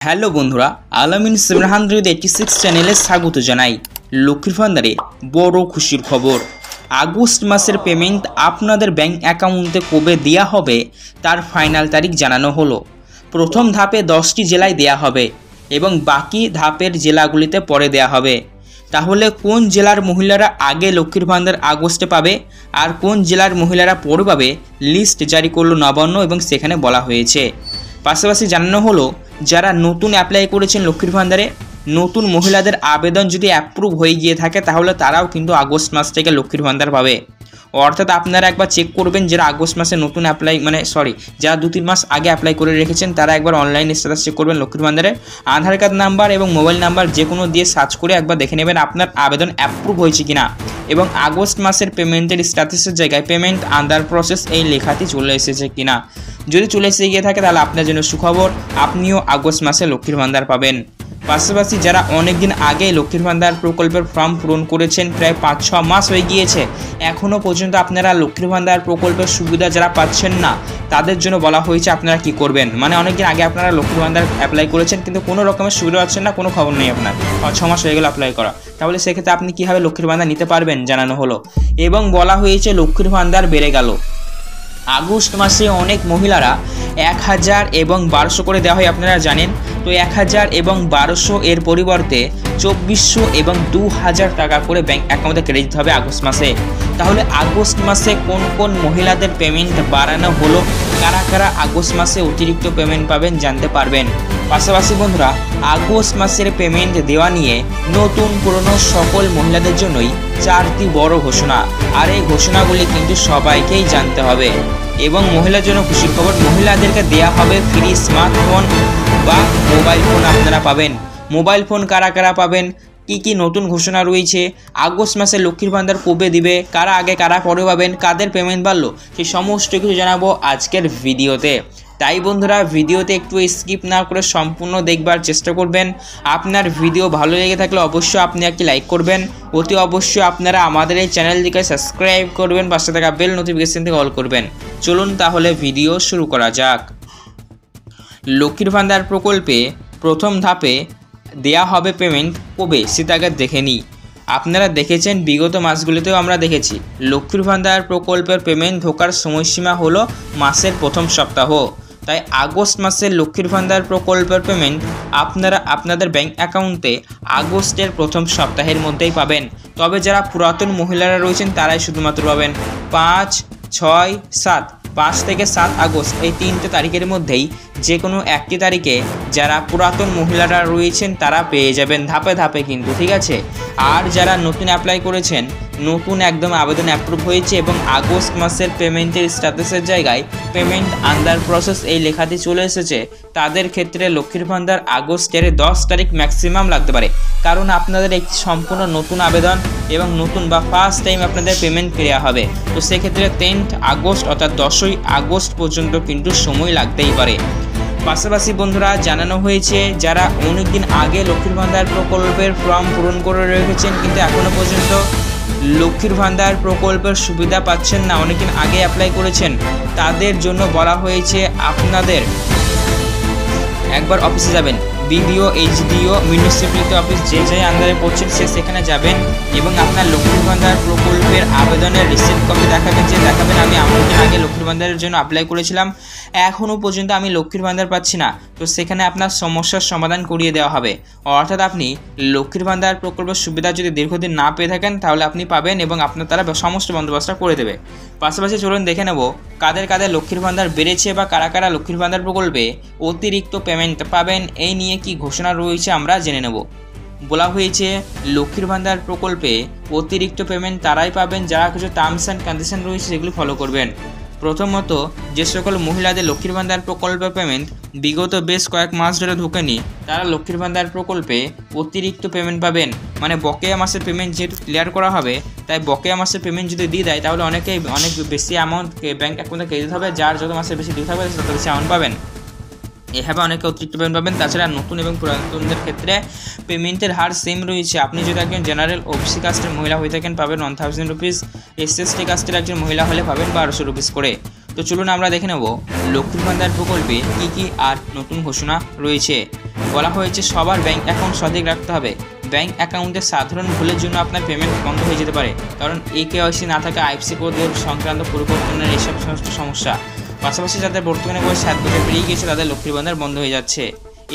Hello বন্ধুরা, আলামিন 786 চ্যানেলে স্বাগত জানাই। লক্ষ্মীর ভান্ডারে বড় খুশির খবর। আগস্ট মাসের পেমেন্ট আপনাদের ব্যাংক অ্যাকাউন্টে কবে দেওয়া হবে তার ফাইনাল তারিখ জানানো হলো। প্রথম ধাপে 10টি জেলায় দেওয়া হবে এবং বাকি ধাপের জেলাগুলিতে পরে দেওয়া হবে। তাহলে কোন জেলার মহিলারা আগে লক্ষ্মীর ভান্ডার আগস্টে পাবে আর কোন জেলার মহিলারা পরে পাবে, লিস্ট জারি করলো নবান্ন এবং সেখানে বলা হয়েছে। পাশাপাশি জানানো হলো যারা নতুন অ্যাপ্লাই করেছেন লক্ষ্মীর ভান্ডারে, নতুন মহিলাদের আবেদন যদি অ্যাপ্রুভ হয়ে গিয়ে থাকে তাহলে তারাও কিন্তু আগস্ট মাস থেকে লক্ষ্মীর ভান্ডার পাবে। অর্থাৎ আপনারা একবার চেক করবেন যারা আগস্ট মাসে নতুন অ্যাপ্লাই যারা 2-3 মাস আগে অ্যাপ্লাই করে রেখেছেন তারা একবার অনলাইন স্ট্যাটাস চেক করবেন লক্ষ্মীর ভান্ডারে। আধার কার্ড নাম্বার এবং মোবাইল নাম্বার যে কোনো দিয়ে সার্চ করে একবার দেখে নেবেন আপনার আবেদন অ্যাপ্রুভ হয়েছে কিনা এবং আগস্ট মাসের পেমেন্টের স্ট্যাটাসের জায়গায় পেমেন্ট আন্ডার প্রসেস এই লেখাটি চলে এসেছে কিনা। যদি চলে এসে গিয়ে থাকে তাহলে আপনার জন্য সুখবর, আপনিও আগস্ট মাসে লক্ষ্মীর ভান্ডার পাবেন। পাশাপাশি যারা অনেক দিন আগে লক্ষ্মীর ভান্ডার প্রকল্পের ফর্ম পূরণ করেছেন, প্রায় 5-6 মাস হয়ে গিয়েছে, এখনও পর্যন্ত আপনারা লক্ষ্মীর ভান্ডার প্রকল্পের সুবিধা যারা পাচ্ছেন না তাদের জন্য বলা হয়েছে আপনারা কি করবেন। অনেক দিন আগে আপনারা লক্ষ্মীর ভান্ডার অ্যাপ্লাই করেছেন কিন্তু কোনো রকমের সুবিধা পাচ্ছেন না, কোনো খবর নেই আপনার, 5-6 মাস হয়ে গেল অ্যাপ্লাই করা, তাহলে সেক্ষেত্রে আপনি কীভাবে লক্ষ্মীর ভান্ডার নিতে পারবেন জানানো হলো। এবং বলা হয়েছে লক্ষ্মীর ভান্ডার বেড়ে গেল। আগস্ট মাসে অনেক মহিলারা 1000 এবং 1200 করে দেওয়া হয় আপনারা জানেন, তো 1000 এবং 1200 এর পরিবর্তে 2400 এবং 2000 টাকা করে ব্যাংক অ্যাকাউন্টে ক্রেডিট হবে আগস্ট মাসে। তাহলে আগস্ট মাসে কোন কোন মহিলাদের পেমেন্ট বাড়ানো হলো, কারা কারা আগস্ট মাসে অতিরিক্ত পেমেন্ট পাবেন জানতে পারবেন। পাশাপাশি বন্ধুরা, আগস্ট মাসের পেমেন্ট দেওয়া নিয়ে নতুন পুরনো সকল মহিলাদের জন্যই 4টি বড় ঘোষণা, আর এই ঘোষণাগুলি কিন্তু সবাইকেই জানতে হবে। এবং মহিলার জন্য খুশির খবর, মহিলাদেরকে দেয়া হবে ফ্রি স্মার্টফোন বা মোবাইল ফোন আপনারা পাবেন। মোবাইল ফোন কারা কারা পাবেন, কি নতুন ঘোষণা রয়েছে, আগস্ট মাসে লক্ষ্মীর ভান্ডার কবে দিবে, কারা আগে কারা পরে পাবেন, কাদের পেমেন্ট বাড়লো, সেই সমস্ত কিছু জানাবো আজকের ভিডিওতে। তাই বন্ধুরা, ভিডিওতে একটু স্কিপ না করে সম্পূর্ণ দেখবার চেষ্টা করবেন। আপনার ভিডিও ভালো লেগে থাকলে অবশ্যই আপনি একটি লাইক করবেন, অতি অবশ্যই আপনারা আমাদের এই চ্যানেলটিকে সাবস্ক্রাইব করবেন, পাশে থাকা বেল নোটিফিকেশন থেকে অল করবেন। চলুন তাহলে ভিডিও শুরু করা যাক। লক্ষ্মীর ভান্ডার প্রকল্পে প্রথম ধাপে দেয়া হবে পেমেন্ট কবে সেটা আগে দেখে নিই। আপনারা দেখেছেন বিগত মাসগুলিতেও আমরা দেখেছি লক্ষ্মীর ভান্ডার প্রকল্পের পেমেন্ট ঢোকার সময়সীমা হলো মাসের প্রথম সপ্তাহ। তাই আগস্ট মাসের লক্ষ্মীর ভান্ডার প্রকল্পের পেমেন্ট আপনারা আপনাদের ব্যাংক অ্যাকাউন্টে আগস্টের প্রথম সপ্তাহের মধ্যেই পাবেন। তবে যারা পুরাতন মহিলারা রয়েছেন তারাই শুধুমাত্র পাবেন 5, 6, 7, 5 থেকে 7 আগস্ট এই 3টে তারিখের মধ্যেই যে কোনো একটি তারিখে যারা পুরাতন মহিলারা রয়েছেন তারা পেয়ে যাবেন ধাপে ধাপে কিন্তু, ঠিক আছে। আর যারা নতুন অ্যাপ্লাই করেছেন, নতুন একদম আবেদন অ্যাপ্রুভ হয়েছে এবং আগস্ট মাসের পেমেন্টের স্ট্যাটাসের জায়গায় পেমেন্ট আন্ডার প্রসেস এই লেখাটি চলে এসেছে, তাদের ক্ষেত্রে লক্ষ্মীর ভান্ডার আগস্টের 10 তারিখ ম্যাক্সিমাম লাগতে পারে, কারণ আপনাদের একটি সম্পূর্ণ নতুন আবেদন এবং নতুন বা ফার্স্ট টাইম আপনাদের পেমেন্ট ক্রিয়া হবে। তো সেক্ষেত্রে 10 আগস্ট অর্থাৎ 10ই আগস্ট পর্যন্ত কিন্তু সময় লাগতেই পারে। পাশাপাশি বন্ধুরা, জানানো হয়েছে যারা অনেকদিন আগে লক্ষ্মীর ভান্ডার প্রকল্পের ফর্ম পূরণ করে রেখেছেন কিন্তু এখনও পর্যন্ত লক্ষ্মীর ভান্ডার প্রকল্পের সুবিধা পাচ্ছেন না, অনেকদিন আগে অ্যাপ্লাই করেছেন, তাদের জন্য বলা হয়েছে আপনাদের একবার অফিসে যাবেন, বিডিও, এইচডিও, মিউনিসিপ্যালিটি অফিস যে আন্ডারে পড়ছেন সেখানে যাবেন এবং আপনার লক্ষ্মীর ভান্ডার প্রকল্পের আবেদনের রিসিপ্ট কপি দেখাবেন, আমি অনেকদিন আগে লক্ষ্মীর ভান্ডারের জন্য অ্যাপ্লাই করেছিলাম, এখনও পর্যন্ত আমি লক্ষ্মীর ভান্ডার পাচ্ছি না। তো সেখানে আপনার সমস্যার সমাধান করিয়ে দেওয়া হবে। অর্থাৎ আপনি লক্ষ্মীর ভান্ডার প্রকল্পের সুবিধা যদি দীর্ঘদিন না পেয়ে থাকেন তাহলে আপনি পাবেন এবং আপনার তারা সমস্ত বন্দোবস্তটা করে দেবে। পাশাপাশি চলুন দেখে নেব কাদের কাদের লক্ষ্মীর ভান্ডার বেড়েছে বা কারা কারা লক্ষ্মীর ভান্ডার প্রকল্পে অতিরিক্ত পেমেন্ট পাবেন, এই নিয়ে কি ঘোষণা রয়েছে আমরা জেনে নেব। বলা হয়েছে লক্ষ্মীর ভান্ডার প্রকল্পে অতিরিক্ত পেমেন্ট তারাই পাবেন যারা কিছু টার্মস অ্যান্ড কন্ডিশন রয়েছে সেগুলো ফলো করবেন। প্রথমত, যে সকল মহিলাদের লক্ষ্মীর ভান্ডার প্রকল্পের পেমেন্ট বিগত বেশ কয়েক মাস ধরে ঢোকেনি তারা লক্ষ্মীর ভান্ডার প্রকল্পে অতিরিক্ত পেমেন্ট পাবেন। বকেয়া মাসের পেমেন্ট যেহেতু ক্লিয়ার করা হবে, তাই বকেয়া মাসের পেমেন্ট যদি দিয়ে দেয় তাহলে অনেক বেশি অ্যামাউন্ট ব্যাংক অ্যাকাউন্টে ক্রেডিট হবে, যার যত মাসের বেশি ডিউ থাকবে তত বেশি অ্যামাউন্ট পাবেন। এভাবে অনেকে অতিরিক্ত পেমেন্ট পাবেন। তাছাড়া নতুন এবং পুরাতনদের ক্ষেত্রে পেমেন্টের হার সেম রয়েছে। আপনি যদি একজন জেনারেল ওবিসি কাস্টের মহিলা হয়ে থাকেন পাবেন 1000 রুপিস, এসসি কাস্টের একজন মহিলা হলে পাবেন 1200 রুপিস করে। তো চলুন আমরা দেখে নেব লক্ষ্মীর ভান্ডার প্রকল্পে কী আর নতুন ঘোষণা রয়েছে। বলা হয়েছে সবার ব্যাংক অ্যাকাউন্ট সঠিক রাখতে হবে। ব্যাংক অ্যাকাউন্টের সাধারণ ভুলের জন্য আপনার পেমেন্ট বন্ধ হয়ে যেতে পারে, কারণ কেওয়াইসি না থাকা, আইএফএসসি কোডের সংক্রান্ত পরিবর্তনের এসব সমস্ত সমস্যা। পাশাপাশি যাদের বর্তমানে বয়স 7 বছর পেরিয়ে গিয়েছে তাদের লক্ষ্মীর ভান্ডার বন্ধ হয়ে যাচ্ছে।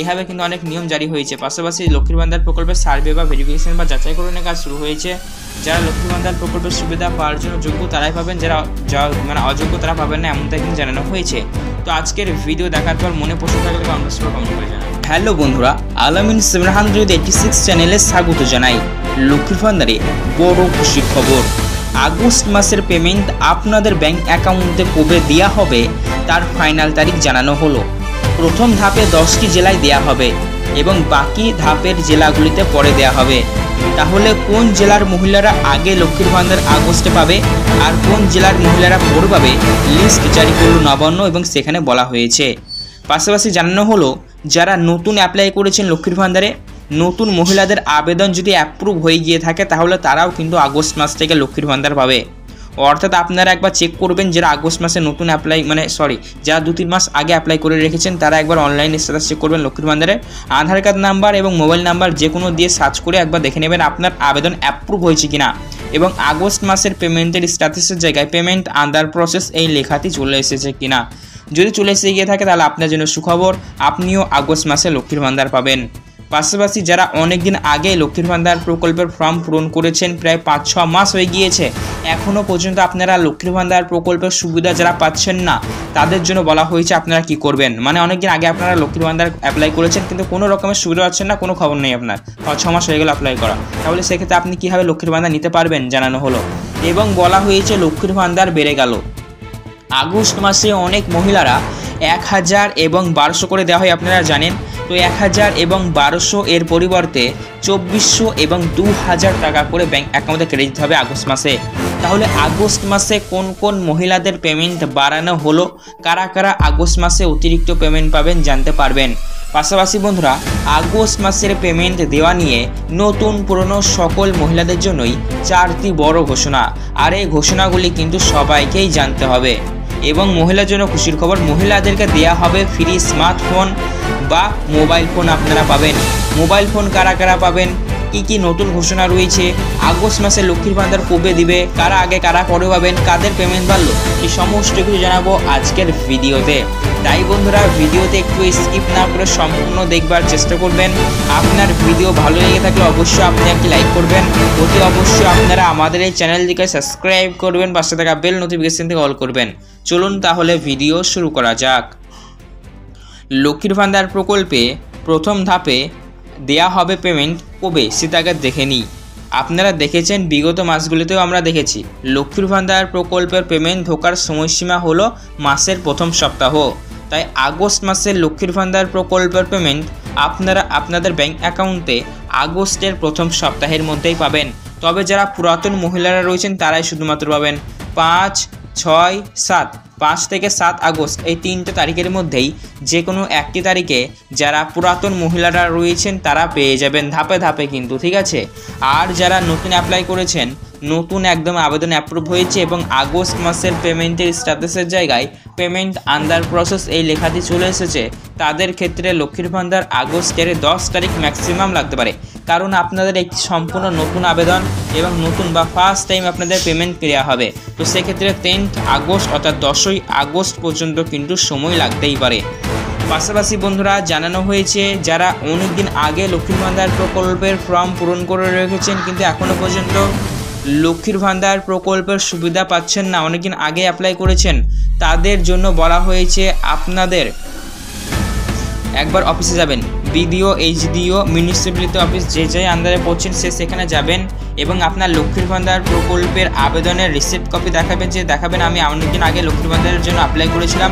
এভাবে কিন্তু অনেক নিয়ম জারি হয়েছে। পাশাপাশি লক্ষ্মীর ভান্ডার প্রকল্পের সার্ভে বা ভেরিফিকেশন বা যাচাইকরণের কাজ শুরু হয়েছে। যারা লক্ষ্মীর ভান্ডার প্রকল্পের সুবিধা পাওয়ার জন্য যোগ্য তারাই পাবেন, যারা অযোগ্য তারা পাবেন না, এমনটাই কিন্তু জানানো হয়েছে। তো আজকের ভিডিও দেখার পর মনে প্রশ্ন থাকলে কমেন্ট করে জানান। হ্যালো বন্ধুরা, আলামিন 786 চ্যানেলে স্বাগত জানাই। লক্ষ্মীর ভান্ডারে বড় খুশির খবর। আগস্ট মাসের পেমেন্ট আপনাদের ব্যাংক অ্যাকাউন্টে কবে দেওয়া হবে তার ফাইনাল তারিখ জানানো হলো। প্রথম ধাপে 10টি জেলায় দেওয়া হবে এবং বাকি ধাপের জেলাগুলিতে পরে দেওয়া হবে। তাহলে কোন জেলার মহিলারা আগে লক্ষ্মীর ভান্ডার আগস্টে পাবে আর কোন জেলার মহিলারা পরে পাবে, লিস্ট জারি করলো নবান্ন এবং সেখানে বলা হয়েছে। পাশাপাশি জানানো হলো যারা নতুন অ্যাপ্লাই করেছেন লক্ষ্মীর ভান্ডারে, নতুন মহিলাদের আবেদন যদি অ্যাপ্রুভ হয়ে গিয়ে থাকে তাহলে তারাও কিন্তু আগস্ট মাস থেকে লক্ষ্মীর ভান্ডার পাবে। অর্থাৎ আপনারা একবার চেক করবেন যারা আগস্ট মাসে নতুন যারা 2-3 মাস আগে অ্যাপ্লাই করে রেখেছেন তারা একবার অনলাইন স্ট্যাটাস চেক করবেন লক্ষ্মীর ভান্ডারে। আধার কার্ড নাম্বার এবং মোবাইল নাম্বার যে কোনো দিয়ে সার্চ করে একবার দেখে নেবেন আপনার আবেদন অ্যাপ্রুভ হয়েছে কিনা, এবং আগস্ট মাসের পেমেন্টের স্ট্যাটাসের জায়গায় পেমেন্ট আন্ডার প্রসেস এই লেখাটি চলে এসেছে কিনা। যদি চলে এসে গিয়ে থাকে তাহলে আপনার জন্য সুখবর, আপনিও আগস্ট মাসে লক্ষ্মীর ভান্ডার পাবেন। পাশাপাশি যারা অনেক দিন আগে লক্ষ্মীর ভান্ডার প্রকল্পের ফর্ম পূরণ করেছেন, প্রায় 5-6 মাস হয়ে গিয়েছে, এখনও পর্যন্ত আপনারা লক্ষ্মীর ভান্ডার প্রকল্পের সুবিধা যারা পাচ্ছেন না তাদের জন্য বলা হয়েছে আপনারা কি করবেন। মানে অনেক দিন আগে আপনারা লক্ষ্মীর ভান্ডার অ্যাপ্লাই করেছেন কিন্তু কোনো রকমের সুবিধা পাচ্ছেন না, কোনো খবর নেই আপনার, 5-6 মাস হয়ে গেল অ্যাপ্লাই করা, তাহলে সেক্ষেত্রে আপনি কীভাবে লক্ষ্মীর ভান্ডার নিতে পারবেন জানানো হলো। এবং বলা হয়েছে লক্ষ্মীর ভান্ডার বেড়ে গেল। আগস্ট মাসে অনেক মহিলারা 1000 এবং 1200 করে দেওয়া হয়, আপনারা জানেন। তো 1000 এবং 1200 এর পরিবর্তে 2400 এবং 2000 টাকা করে ব্যাংক অ্যাকাউন্টে ক্রেডিট হবে আগস্ট মাসে। তাহলে আগস্ট মাসে কোন কোন মহিলাদের পেমেন্ট বাড়ানো হলো, কারা কারা আগস্ট মাসে অতিরিক্ত পেমেন্ট পাবেন জানতে পারবেন। পাশাপাশি বন্ধুরা, আগস্ট মাসের পেমেন্ট দেওয়া নিয়ে নতুন পুরনো সকল মহিলাদের জন্যই 4টি বড় ঘোষণা, আর এই ঘোষণাগুলি কিন্তু সবাইকেই জানতে হবে। এবং মহিলার জন্য খুশির খবর, মহিলাদেরকে দেয়া হবে ফ্রি স্মার্টফোন বা মোবাইল ফোন আপনারা পাবেন। মোবাইল ফোন কারা কারা পাবেন, কি নতুন ঘোষণা রয়েছে, আগস্ট মাসে লক্ষ্মীর ভান্ডার কবে দিবে, কারা আগে কারা পরে পাবেন, কাদের পেমেন্ট বাড়লো, এই সমস্ত কিছু জানাবো আজকের ভিডিওতে। তাই বন্ধুরা, ভিডিওতে একটু স্কিপ না করে সম্পূর্ণ দেখবার চেষ্টা করবেন। আপনার ভিডিও ভালো লেগে থাকলে অবশ্যই আপনি একটি লাইক করবেন, অতি অবশ্যই আপনারা আমাদের এই চ্যানেলটিকে সাবস্ক্রাইব করবেন, পাশে থাকা বেল নোটিফিকেশন থেকে অল করবেন। চলুন তাহলে ভিডিও শুরু করা যাক। লক্ষ্মীর ভান্ডার প্রকল্পে প্রথম ধাপে দেয়া হবে পেমেন্ট কবে সেটা আগে দেখে নিই। আপনারা দেখেছেন বিগত মাসগুলিতেও আমরা দেখেছি লক্ষ্মীর ভান্ডার প্রকল্পের পেমেন্ট ঢোকার সময়সীমা হলো মাসের প্রথম সপ্তাহ। তাই আগস্ট মাসের লক্ষ্মীর ভান্ডার প্রকল্পের পেমেন্ট আপনারা আপনাদের ব্যাংক অ্যাকাউন্টে আগস্টের প্রথম সপ্তাহের মধ্যেই পাবেন। তবে যারা পুরাতন মহিলারা রয়েছেন তারাই শুধুমাত্র পাবেন 5, 6, 7, 5 থেকে 7 আগস্ট এই 3টে তারিখের মধ্যেই যে কোনো একটি তারিখে যারা পুরাতন মহিলারা রয়েছেন তারা পেয়ে যাবেন ধাপে ধাপে কিন্তু, ঠিক আছে। আর যারা নতুন অ্যাপ্লাই করেছেন, নতুন একদম আবেদন অ্যাপ্রুভ হয়েছে এবং আগস্ট মাসের পেমেন্টের স্ট্যাটাসের জায়গায় পেমেন্ট আন্ডার প্রসেস এই লেখাটি চলে এসেছে, তাদের ক্ষেত্রে লক্ষ্মীর ভান্ডার আগস্টের 10 তারিখ ম্যাক্সিমাম লাগতে পারে, কারণ আপনাদের একটি সম্পূর্ণ নতুন আবেদন এবং নতুন বা ফার্স্ট টাইম আপনাদের পেমেন্ট দেওয়া হবে। তো সেক্ষেত্রে 10 আগস্ট অর্থাৎ 10ই আগস্ট পর্যন্ত কিন্তু সময় লাগতেই পারে। পাশাপাশি বন্ধুরা, জানানো হয়েছে যারা অনেক দিন আগে লক্ষ্মীর ভান্ডার প্রকল্পের ফর্ম পূরণ করে রেখেছেন কিন্তু এখনও পর্যন্ত লক্ষ্মীর ভান্ডার প্রকল্পের সুবিধা পাচ্ছেন না, অনেকদিন আগে অ্যাপ্লাই করেছেন, তাদের জন্য বলা হয়েছে আপনাদের একবার অফিসে যাবেন, বিডিও, এইচডিও, মিউনিসিপ্যালিটি অফিস যে আন্ডারে পড়ছেন সেখানে যাবেন এবং আপনার লক্ষ্মীর ভান্ডার প্রকল্পের আবেদনের রিসিপ্ট কপি দেখাবেন আমি অনেকদিন আগে লক্ষ্মীর ভান্ডারের জন্য অ্যাপ্লাই করেছিলাম,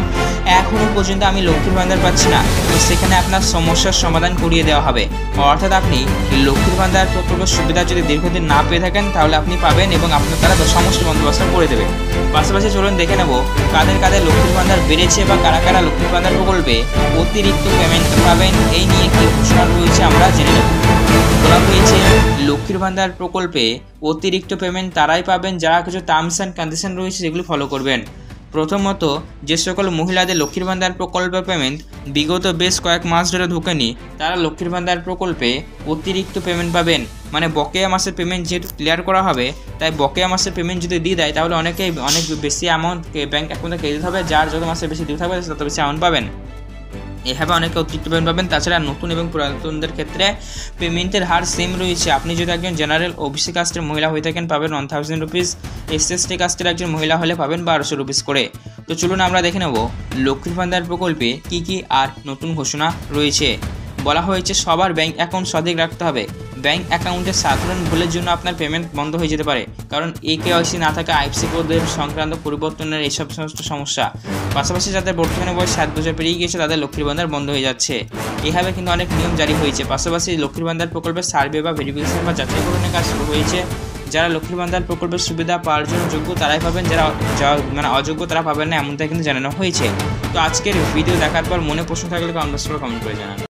এখনও পর্যন্ত আমি লক্ষ্মীর ভান্ডার পাচ্ছি না। তো সেখানে আপনার সমস্যার সমাধান করিয়ে দেওয়া হবে। অর্থাৎ আপনি লক্ষ্মীর ভান্ডার প্রকল্পের সুবিধা যদি দীর্ঘদিন না পেয়ে থাকেন তাহলে আপনি পাবেন এবং আপনার তারা সমস্ত বন্দোবস্ত করে দেবে। পাশাপাশি চলুন দেখে নেব কাদের কাদের লক্ষ্মীর ভান্ডার বেড়েছে বা কারা কারা লক্ষ্মীর ভান্ডার প্রকল্পে অতিরিক্ত পেমেন্ট পাবেন, এই নিয়ে কি ঘোষণা রয়েছে আমরা জেনে নেব। বলা হয়েছে লক্ষ্মীর ভান্ডার প্রকল্পে অতিরিক্ত পেমেন্ট তারাই পাবেন যারা কিছু টার্মস অ্যান্ড কন্ডিশন রয়েছে যেগুলো ফলো করবেন। প্রথমত, যে সকল মহিলাদের লক্ষ্মীর ভান্ডার প্রকল্পের পেমেন্ট বিগত বেশ কয়েক মাস ধরে ঢোকেনি, তারা লক্ষ্মীর ভান্ডার প্রকল্পে অতিরিক্ত পেমেন্ট পাবেন। মানে বকেয়া মাসের পেমেন্ট যেহেতু ক্লিয়ার করা হবে, তাই বকেয়া মাসের পেমেন্ট যদি দিয়ে দেয় তাহলে অনেক বেশি অ্যামাউন্ট ব্যাঙ্ক অ্যাকাউন্টে ক্রেডিট হবে, যার যত মাসে বেশি ডিউ থাকবে তত বেশি অ্যামাউন্ট পাবেন। এভাবে অনেকে অতিরিক্ত পেমেন্ট পাবেন। তাছাড়া নতুন এবং পুরাতনদের ক্ষেত্রে পেমেন্টের হার সেম রয়েছে। আপনি যদি একজন জেনারেল ওবিসি কাস্টের মহিলা হয়ে থাকেন পাবেন 1000 রুপিস, SST কাস্টের একজন মহিলা হলে পাবেন 1200 রুপিস করে। তো চলুন আমরা দেখে নেব লক্ষ্মীর ভান্ডার প্রকল্পে কী আর নতুন ঘোষণা রয়েছে। বলা হয়েছে সবার ব্যাঙ্ক অ্যাকাউন্ট সঠিক রাখতে হবে। ব্যাঙ্ক অ্যাকাউন্টে সাধারণ ভুলের জন্য আপনার পেমেন্ট বন্ধ হয়ে যেতে পারে, কারণ KYC না থাকা, IFSC কোডের সংক্রান্ত পরিবর্তনের এইসব সমস্ত সমস্যা। পাশাপাশি যাদের বর্তমানে বয়স 7 বছর পেরিয়ে গিয়েছে তাদের লক্ষ্মীর ভান্ডার বন্ধ হয়ে যাচ্ছে। এভাবে কিন্তু অনেক নিয়ম জারি হয়েছে। পাশাপাশি লক্ষ্মীর ভান্ডার প্রকল্পের সার্ভে বা ভেরিফিকেশন বা যাচাইকরণের কাজ শুরু হয়েছে। যারা লক্ষ্মীর ভান্ডার প্রকল্পের সুবিধা পাওয়ার জন্য যোগ্য তারাই পাবেন, যারা অযোগ্য তারা পাবেন না, এমনটাই কিন্তু জানানো হয়েছে। তো আজকের ভিডিও দেখার পর মনে প্রশ্ন থাকলে কমেন্ট করে জানান।